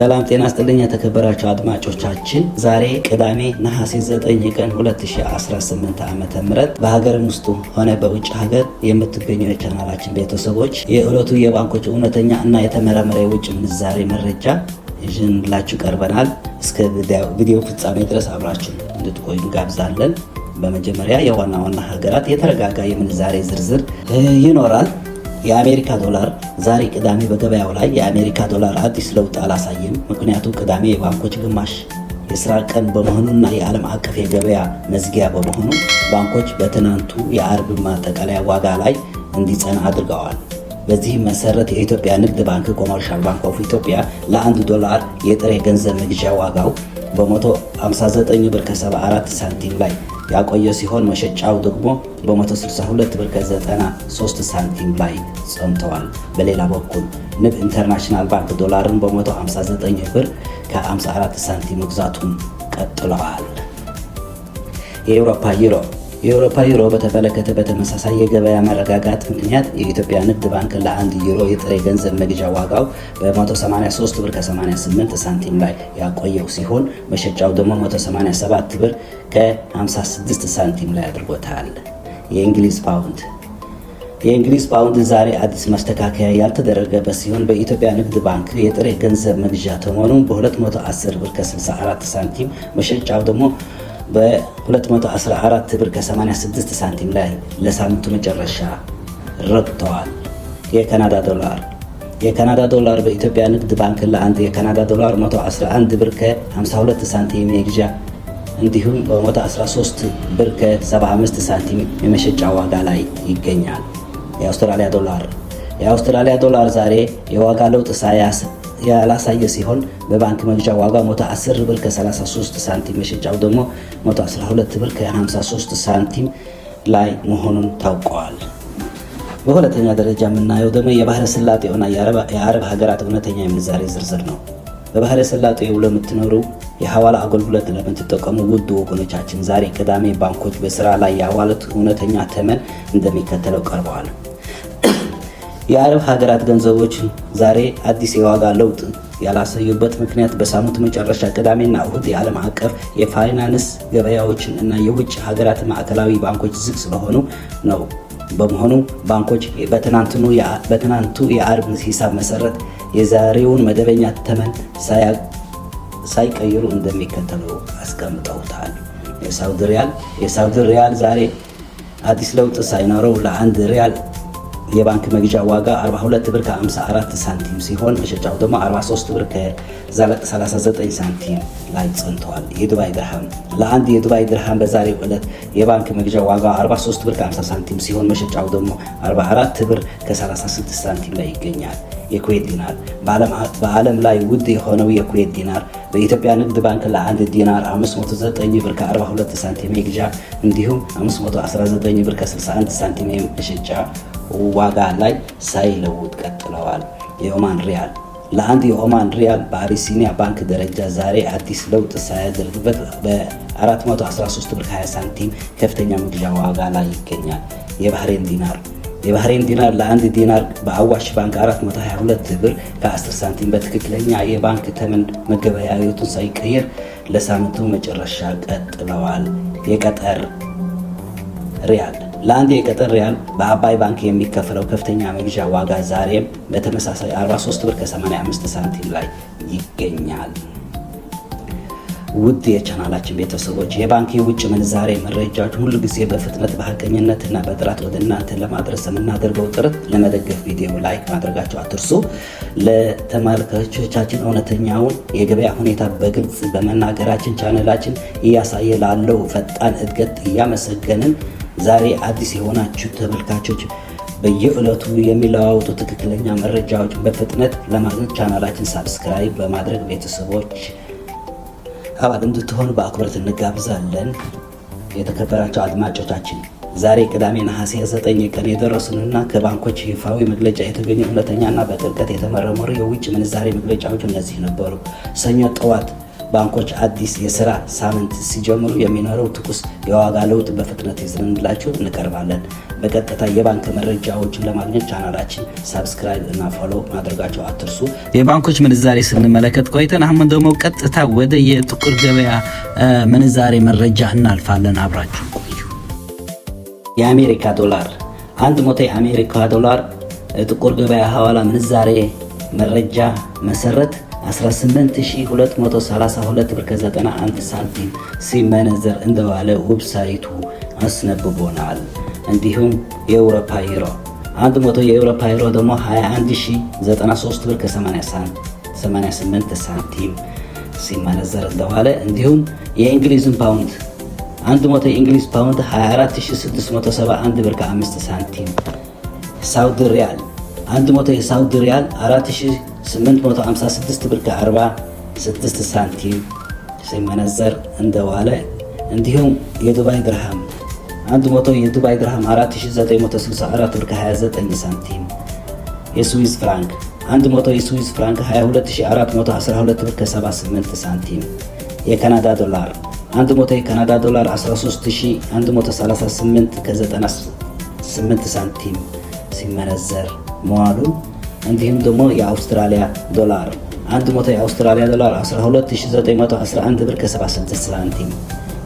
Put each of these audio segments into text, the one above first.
ሰላም ጤና ይስጥልኝ የተከበራችሁ አድማጮቻችን፣ ዛሬ ቅዳሜ ነሐሴ 9 ቀን 2018 ዓ.ም በሀገርም ውስጥ ሆነ በውጭ ሀገር የምትገኙ የቻናላችን ቤተሰቦች የዕለቱ የባንኮች እውነተኛ እና የተመረመረ የውጭ ምንዛሬ መረጃ ይዘንላችሁ ቀርበናል። እስከ ቪዲዮ ፍጻሜ ድረስ አብራችሁ እንድትቆዩ እንጋብዛለን። በመጀመሪያ የዋና ዋና ሀገራት የተረጋጋ የምንዛሬ ዝርዝር ይኖራል። የአሜሪካ ዶላር ዛሬ ቅዳሜ በገበያው ላይ የአሜሪካ ዶላር አዲስ ለውጥ አላሳየም። ምክንያቱም ቅዳሜ የባንኮች ግማሽ የስራ ቀን በመሆኑና የዓለም አቀፍ የገበያ መዝጊያ በመሆኑ ባንኮች በትናንቱ የአርብ ማጠቃለያ ዋጋ ላይ እንዲጸና አድርገዋል። በዚህም መሰረት የኢትዮጵያ ንግድ ባንክ ኮመርሻል ባንክ ኦፍ ኢትዮጵያ ለ1 ዶላር የጥሬ ገንዘብ መግዣ ዋጋው በ159 ብር ከ74 ሳንቲም ላይ ያቆየ ሲሆን መሸጫው ደግሞ በ162 ብር ከ93 ሳንቲም ላይ ጸንተዋል። በሌላ በኩል ንብ ኢንተርናሽናል ባንክ ዶላርን በ159 ብር ከ54 ሳንቲም መግዛቱን ቀጥለዋል። የአውሮፓ ዩሮ በተመለከተ በተመሳሳይ የገበያ መረጋጋት ምክንያት የኢትዮጵያ ንግድ ባንክ ለ1 ዩሮ የጥሬ ገንዘብ መግዣ ዋጋው በ183 ብር ከ88 ሳንቲም ላይ ያቆየው ሲሆን መሸጫው ደግሞ 187 ብር ከ56 ሳንቲም ላይ አድርጎታል። የእንግሊዝ ፓውንድ ዛሬ አዲስ ማስተካከያ ያልተደረገበት ሲሆን በኢትዮጵያ ንግድ ባንክ የጥሬ ገንዘብ መግዣ ተመኑን በ210 ብር ከ64 ሳንቲም መሸጫው ደግሞ በ214 ብር ከ86 ሳንቲም ላይ ለሳምንቱ መጨረሻ ረግተዋል። የካናዳ ዶላር በኢትዮጵያ ንግድ ባንክ ለአንድ የካናዳ ዶላር 111 ብር ከ52 ሳንቲም የግዣ እንዲሁም በ113 ብር ከ75 ሳንቲም የመሸጫ ዋጋ ላይ ይገኛል። የአውስትራሊያ ዶላር ዛሬ የዋጋ ለውጥ ያላሳየ ሲሆን በባንክ መግዣ ዋጋ 110 ብር ከ33 ሳንቲም መሸጫው ደግሞ 112 ብር ከ53 ሳንቲም ላይ መሆኑን ታውቋል። በሁለተኛ ደረጃ የምናየው ደግሞ የባህረ ሰላጤውና የአረብ ሀገራት እውነተኛ የምንዛሬ ዝርዝር ነው። በባህረ ሰላጤው ለምትኖሩ የሐዋላ አገልግሎት ለምትጠቀሙ ውድ ወገኖቻችን ዛሬ ቅዳሜ ባንኮች በስራ ላይ ያዋሉት እውነተኛ ተመን እንደሚከተለው ቀርበዋል። የአረብ ሀገራት ገንዘቦች ዛሬ አዲስ የዋጋ ለውጥ ያላሳዩበት ምክንያት በሳምንቱ መጨረሻ ቅዳሜና እሁድ የዓለም አቀፍ የፋይናንስ ገበያዎችን እና የውጭ ሀገራት ማዕከላዊ ባንኮች ዝግ ስለሆኑ ነው። በመሆኑ ባንኮች በትናንቱ የአርብ ሂሳብ መሰረት የዛሬውን መደበኛ ተመን ሳይቀይሩ እንደሚከተለው አስቀምጠውታል። የሳውዲ ሪያል ዛሬ አዲስ ለውጥ ሳይኖረው ለአንድ ሪያል የባንክ መግዣ ዋጋ 42 ብር ከ54 ሳንቲም ሲሆን መሸጫው ደግሞ 43 ብር ከ39 ሳንቲም ላይ ጸንተዋል። የዱባይ ድርሃም ለአንድ የዱባይ ድርሃም በዛሬው ዕለት የባንክ መግዣ ዋጋ 43 ብር ከ50 ሳንቲም ሲሆን መሸጫው ደግሞ 44 ብር ከ36 ሳንቲም ላይ ይገኛል። የኩዌት ዲናር በዓለም ላይ ውድ የሆነው የኩዌት ዲናር በኢትዮጵያ ንግድ ባንክ ለአንድ ዲናር 509 ብር ከ42 ሳንቲም መግዣ እንዲሁም 519 ብር ከ61 ሳንቲም መሸጫ ዋጋ ላይ ሳይለውጥ ቀጥለዋል። የኦማን ሪያል ለአንድ የኦማን ሪያል በአቢሲኒያ ባንክ ደረጃ ዛሬ አዲስ ለውጥ ሳያደርግበት በ413 ብር 20 ሳንቲም ከፍተኛ መግዣ ዋጋ ላይ ይገኛል። የባህሬን ዲናር ለአንድ ዲናር በአዋሽ ባንክ 422 ብር ከ10 ሳንቲም በትክክለኛ የባንክ ተመን መገበያየቱን ሳይቀየር ለሳምንቱ መጨረሻ ቀጥለዋል። የቀጠር ሪያል ለአንድ የቀጠር ሪያል በአባይ ባንክ የሚከፈለው ከፍተኛ መግዣ ዋጋ ዛሬም በተመሳሳይ 43 ብር ከ85 ሳንቲም ላይ ይገኛል። ውድ የቻናላችን ቤተሰቦች የባንክ የውጭ ምንዛሬ መረጃዎች ሁሉ ጊዜ በፍጥነት በሐቀኝነትና በጥራት ወደ እናንተ ለማድረስ የምናደርገው ጥረት ለመደገፍ ቪዲዮ ላይክ ማድረጋቸው አትርሱ። ለተመልካቾቻችን እውነተኛውን የገበያ ሁኔታ በግልጽ በመናገራችን ቻናላችን እያሳየ ላለው ፈጣን እድገት እያመሰገንን ዛሬ አዲስ የሆናችሁ ተመልካቾች በየዕለቱ የሚለዋወጡ ትክክለኛ መረጃዎች በፍጥነት ለማግኘት ቻናላችን ሳብስክራይብ በማድረግ ቤተሰቦች አባል እንድትሆኑ በአክብሮት እንጋብዛለን። የተከበራቸው አድማጮቻችን ዛሬ ቅዳሜ ነሐሴ 9 ቀን የደረሱንና ከባንኮች ይፋዊ መግለጫ የተገኙ እውነተኛና በጥልቀት የተመረመሩ የውጭ ምንዛሬ መግለጫዎች እነዚህ ነበሩ። ሰኞ ጠዋት ባንኮች አዲስ የስራ ሳምንት ሲጀምሩ የሚኖረው ትኩስ የዋጋ ለውጥ በፍጥነት ይዘንላችሁ እንቀርባለን። በቀጥታ የባንክ መረጃዎችን ለማግኘት ቻናላችን ሳብስክራይብ እና ፎሎ ማድረጋቸው አትርሱ። የባንኮች ምንዛሬ ስንመለከት ቆይተን አሁን ደግሞ ቀጥታ ወደ የጥቁር ገበያ ምንዛሬ መረጃ እናልፋለን። አብራችሁ ቆዩ። የአሜሪካ ዶላር 100 የአሜሪካ ዶላር ጥቁር ገበያ ሐዋላ ምንዛሬ መረጃ መሰረት 18232 ብር ከ91 ሳንቲም ሲመነዘር እንደዋለ ዌብሳይቱ አስነብቦናል። እንዲሁም የአውሮፓ ዩሮ 100 የአውሮፓ ዩሮ ደግሞ 21093 ብር ከ88 ሳንቲም ሲመነዘር እንደዋለ። እንዲሁም የእንግሊዝን ፓውንድ 100 የእንግሊዝ ፓውንድ 24671 ብር ከ5 ሳንቲም። ሳውዲ ሪያል 100 የሳውዲ ሪያል 4856 ብር ከ46 ሳንቲም ሲመነዘር እንደዋለ። እንዲሁም የዱባይ ድርሃም 100 የዱባይ ድርሃም 4964 ብር ከ29 ሳንቲም። የስዊዝ ፍራንክ 100 የስዊዝ ፍራንክ 22412 ብር ከ78 ሳንቲም። የካናዳ ዶላር 100 የካናዳ ዶላር 13138 ከ98 ሳንቲም ሲመነዘር መዋሉን። እንዲሁም ደግሞ የአውስትራሊያ ዶላር 100 የአውስትራሊያ ዶላር 12911 ብር ከ76 ሳንቲም።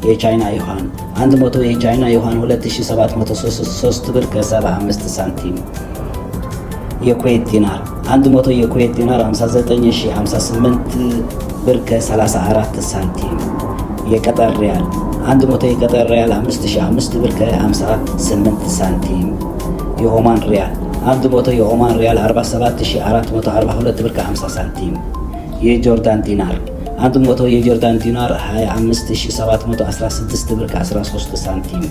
የቻይና ዩዋን 100 የቻይና ዩዋን 2703 ብር ከ75 ሳንቲም። የኩዌት ዲናር 100 የኩዌት ዲናር 59058 ብር ከ34 ሳንቲም። የቀጠር ሪያል 100 የቀጠር ሪያል 5005 ብር ከ58 ሳንቲም። የኦማን ሪያል 100 የኦማን ሪያል 47442 ብር ከ50 ሳንቲም። የጆርዳን ዲናር 100 የጆርዳን ዲናር 25716 ብር ከ13 ሳንቲም።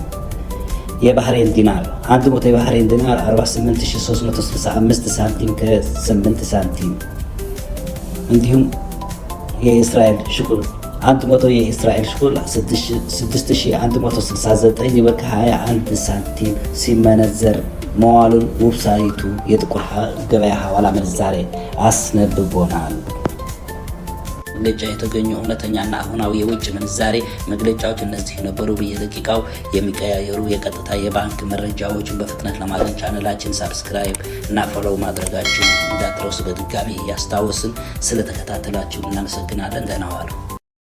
የባህሬን ዲናር 100 የባህሬን ዲናር 48365 ሳንቲም ከ8 ሳንቲም። እንዲሁም የእስራኤል ሽቁል 100 የእስራኤል ሽቁል 6169 ብር ከ21 ሳንቲም ሲመነዘር መዋሉን ዌብሳይቱ የጥቁር ገበያ ሐዋላ ምንዛሬ አስነብቦናል። መግለጫ የተገኙ እውነተኛና አሁናዊ የውጭ ምንዛሬ መግለጫዎች እነዚህ ነበሩ። በየደቂቃው የሚቀያየሩ የቀጥታ የባንክ መረጃዎችን በፍጥነት ለማግኘት ቻናላችን ሳብስክራይብ እና ፎሎው ማድረጋችሁን እንዳትረሱ በድጋሚ እያስታወስን ስለተከታተላችሁ እናመሰግናለን። ደህና ዋሉ።